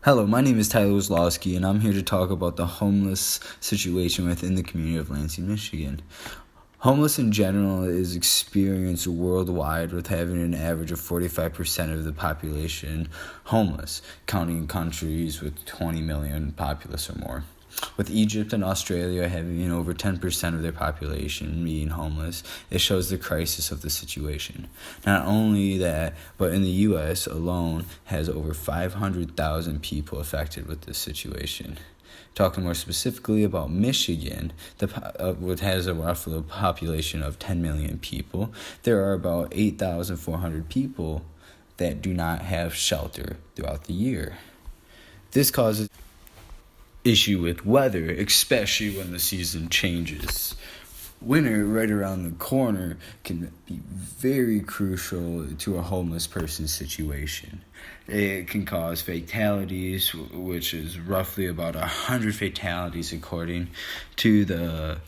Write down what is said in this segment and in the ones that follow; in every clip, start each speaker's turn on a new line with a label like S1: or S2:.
S1: Hello, my name is Tyler Waslawski, and I'm here to talk about the homeless situation within the community of Lansing, Michigan. Homeless in general is experienced worldwide, with having an average of 45% of the population homeless, counting countries with 20 million populace or more. With Egypt and Australia having over 10% of their population being homeless, it shows the crisis of the situation. Not only that, but in the U.S. alone has over 500,000 people affected with this situation. Talking more specifically about Michigan, which has a roughly population of 10 million people, there are about 8,400 people that do not have shelter throughout the year. This causes issue with weather, especially when the season changes. Winter right around the corner can be very crucial to a homeless person's situation. It can cause fatalities, which is roughly about 100 fatalities according to the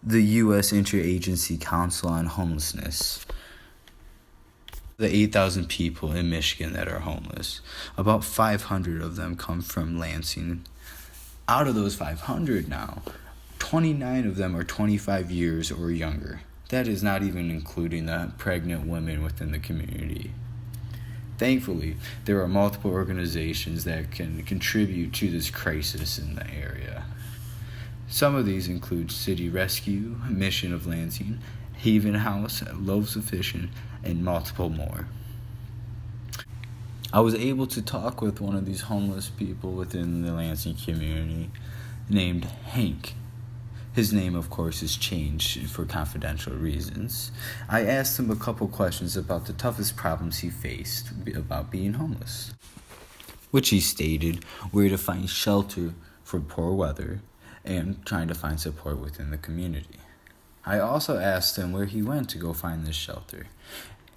S1: U.S. Interagency Council on Homelessness. The 8,000 people in Michigan that are homeless, about 500 of them come from Lansing. Out of those 500 now, 29 of them are 25 years or younger. That is not even including the pregnant women within the community. Thankfully, there are multiple organizations that can contribute to this crisis in the area. Some of these include City Rescue, Mission of Lansing, Haven House, Loaves of Fishing, and multiple more. I was able to talk with one of these homeless people within the Lansing community named Hank. His name, of course, is changed for confidential reasons. I asked him a couple questions about the toughest problems he faced about being homeless, which he stated were to find shelter for poor weather and trying to find support within the community. I also asked him where he went to go find this shelter.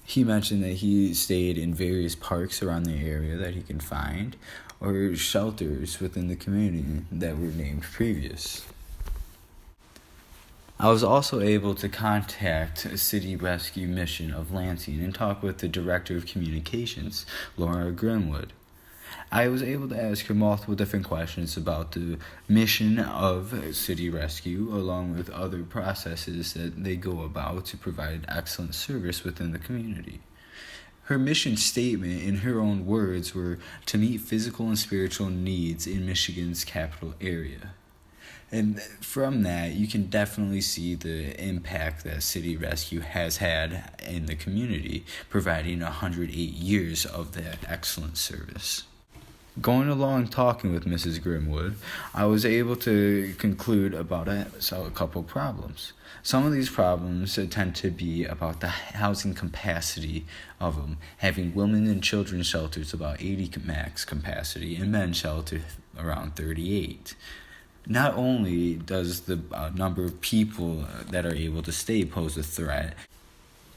S1: He mentioned that he stayed in various parks around the area that he can find, or shelters within the community that were named previous. I was also able to contact a City Rescue Mission of Lansing and talk with the Director of Communications, Laura Grimwood. I was able to ask her multiple different questions about the mission of City Rescue, along with other processes that they go about to provide excellent service within the community. Her mission statement, in her own words, were to meet physical and spiritual needs in Michigan's capital area. And from that, you can definitely see the impact that City Rescue has had in the community, providing 108 years of that excellent service. Going along talking with Mrs. Grimwood, I was able to conclude about a couple problems. Some of these problems tend to be about the housing capacity of them, having women and children's shelters about 80 max capacity and men's shelter around 38. Not only does the number of people that are able to stay pose a threat,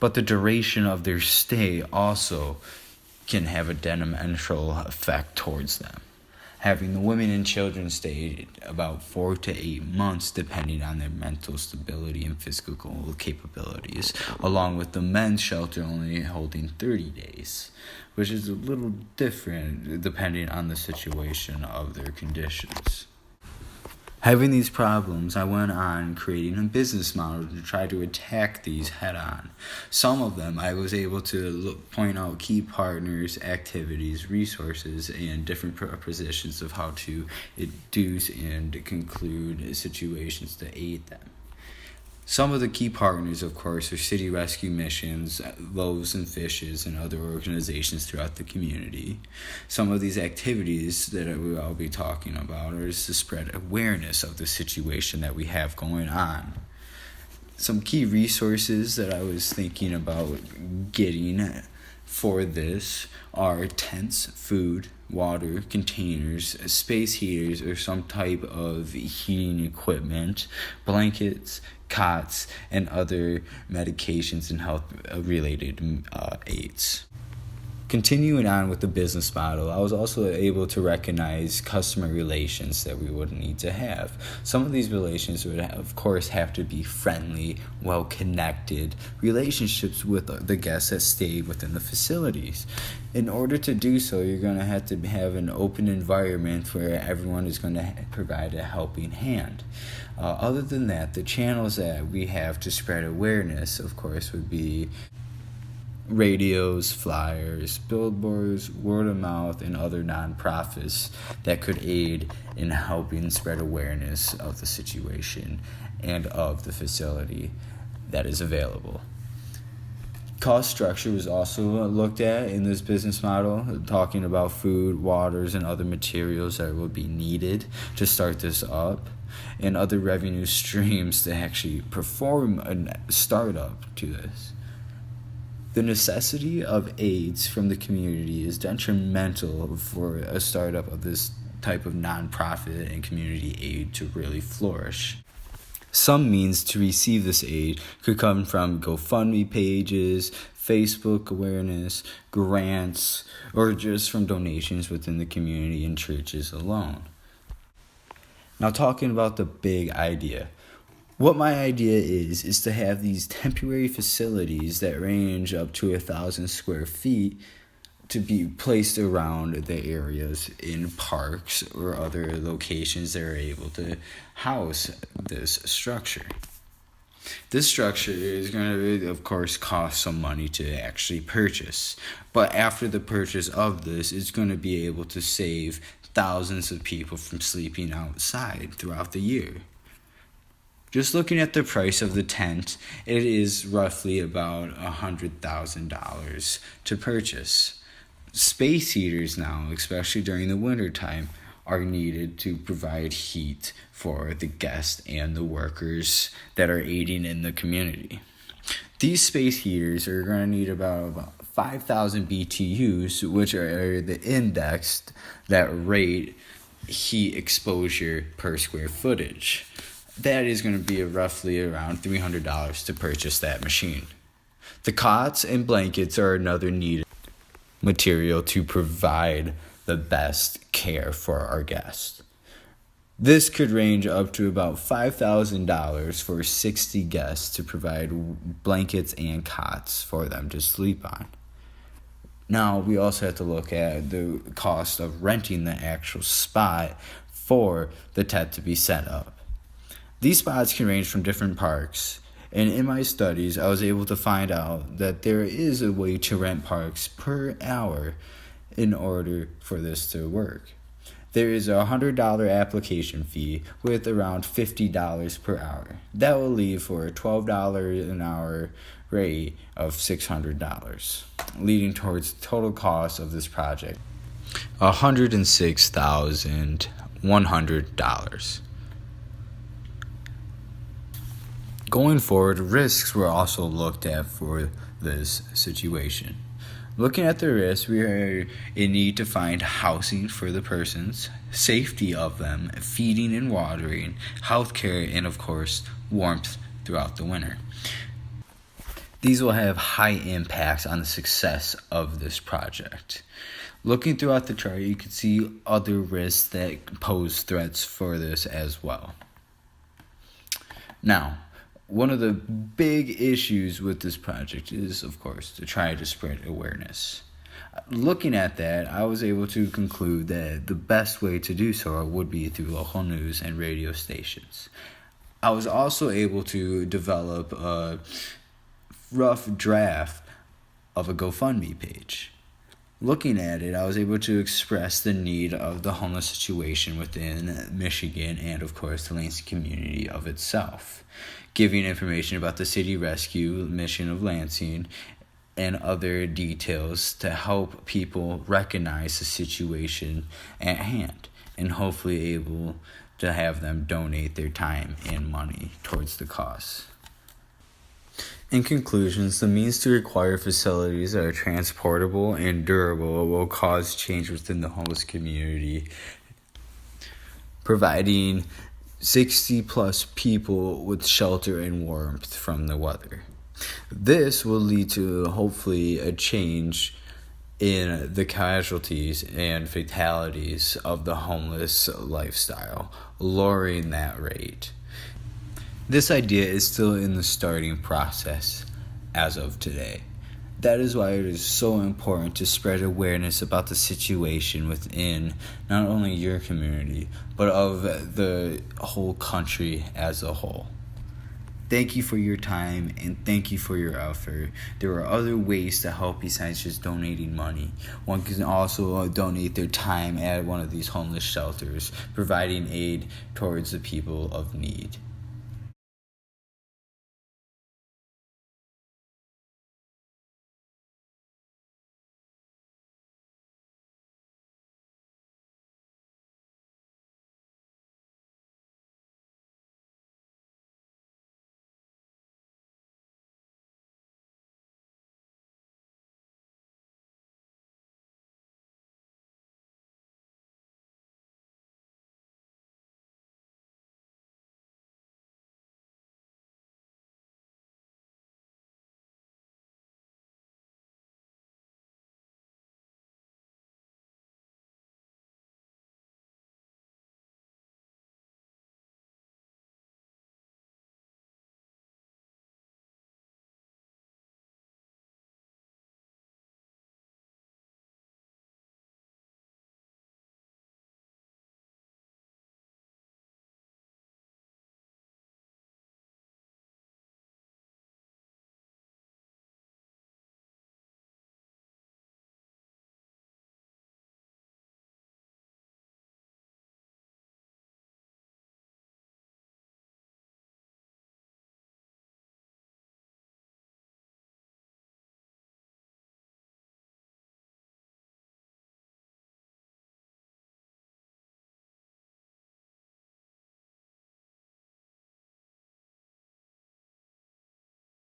S1: but the duration of their stay also can have a detrimental effect towards them. Having the women and children stay about 4 to 8 months depending on their mental stability and physical capabilities, along with the men's shelter only holding 30 days, which is a little different depending on the situation of their conditions. Having these problems, I went on creating a business model to try to attack these head-on. Some of them, I was able to point out key partners, activities, resources, and different propositions of how to induce and conclude situations to aid them. Some of the key partners, of course, are City Rescue Missions, Loaves and Fishes, and other organizations throughout the community. Some of these activities that I'll be talking about are to spread awareness of the situation that we have going on. Some key resources that I was thinking about getting for this are tents, food, water, containers, space heaters, or some type of heating equipment, blankets, cots, and other medications and health-related aids. Continuing on with the business model, I was also able to recognize customer relations that we would need to have. Some of these relations would, of course, have to be friendly, well-connected relationships with the guests that stay within the facilities. In order to do so, you're going to have an open environment where everyone is going to provide a helping hand. Other than that, the channels that we have to spread awareness, of course, would be radios, flyers, billboards, word of mouth, and other nonprofits that could aid in helping spread awareness of the situation and of the facility that is available. Cost structure was also looked at in this business model, talking about food, waters, and other materials that would be needed to start this up, and other revenue streams to actually perform a startup to this. The necessity of aids from the community is detrimental for a startup of this type of nonprofit and community aid to really flourish. Some means to receive this aid could come from GoFundMe pages, Facebook awareness, grants, or just from donations within the community and churches alone. Now, talking about the big idea. What my idea is to have these temporary facilities that range up to 1,000 square feet to be placed around the areas in parks or other locations that are able to house this structure. This structure is going to, of course, cost some money to actually purchase. But after the purchase of this, it's going to be able to save thousands of people from sleeping outside throughout the year. Just looking at the price of the tent, it is roughly about $100,000 to purchase. Space heaters now, especially during the winter time, are needed to provide heat for the guests and the workers that are aiding in the community. These space heaters are going to need about 5,000 BTUs, which are the index that rate heat exposure per square footage. That is going to be roughly around $300 to purchase that machine. The cots and blankets are another needed material to provide the best care for our guests. This could range up to about $5,000 for 60 guests to provide blankets and cots for them to sleep on. Now, we also have to look at the cost of renting the actual spot for the tent to be set up. These spots can range from different parks, and in my studies, I was able to find out that there is a way to rent parks per hour in order for this to work. There is a $100 application fee with around $50 per hour. That will leave for a $12 an hour rate of $600, leading towards the total cost of this project, $106,100. Going forward, risks were also looked at for this situation. Looking at the risks, we are in need to find housing for the persons, safety of them, feeding and watering, healthcare, and of course, warmth throughout the winter. These will have high impacts on the success of this project. Looking throughout the chart, you can see other risks that pose threats for this as well. Now, one of the big issues with this project is, of course, to try to spread awareness. Looking at that, I was able to conclude that the best way to do so would be through local news and radio stations. I was also able to develop a rough draft of a GoFundMe page. Looking at it, I was able to express the need of the homeless situation within Michigan and, of course, the Lansing community of itself, giving information about the city rescue mission of Lansing and other details to help people recognize the situation at hand and hopefully able to have them donate their time and money towards the cause. In conclusions, the means to require facilities that are transportable and durable will cause change within the homeless community, providing 60 plus people with shelter and warmth from the weather. This will lead to hopefully a change in the casualties and fatalities of the homeless lifestyle, lowering that rate. This idea is still in the starting process as of today. That is why it is so important to spread awareness about the situation within not only your community, but of the whole country as a whole. Thank you for your time and thank you for your effort. There are other ways to help besides just donating money. One can also donate their time at one of these homeless shelters, providing aid towards the people of need.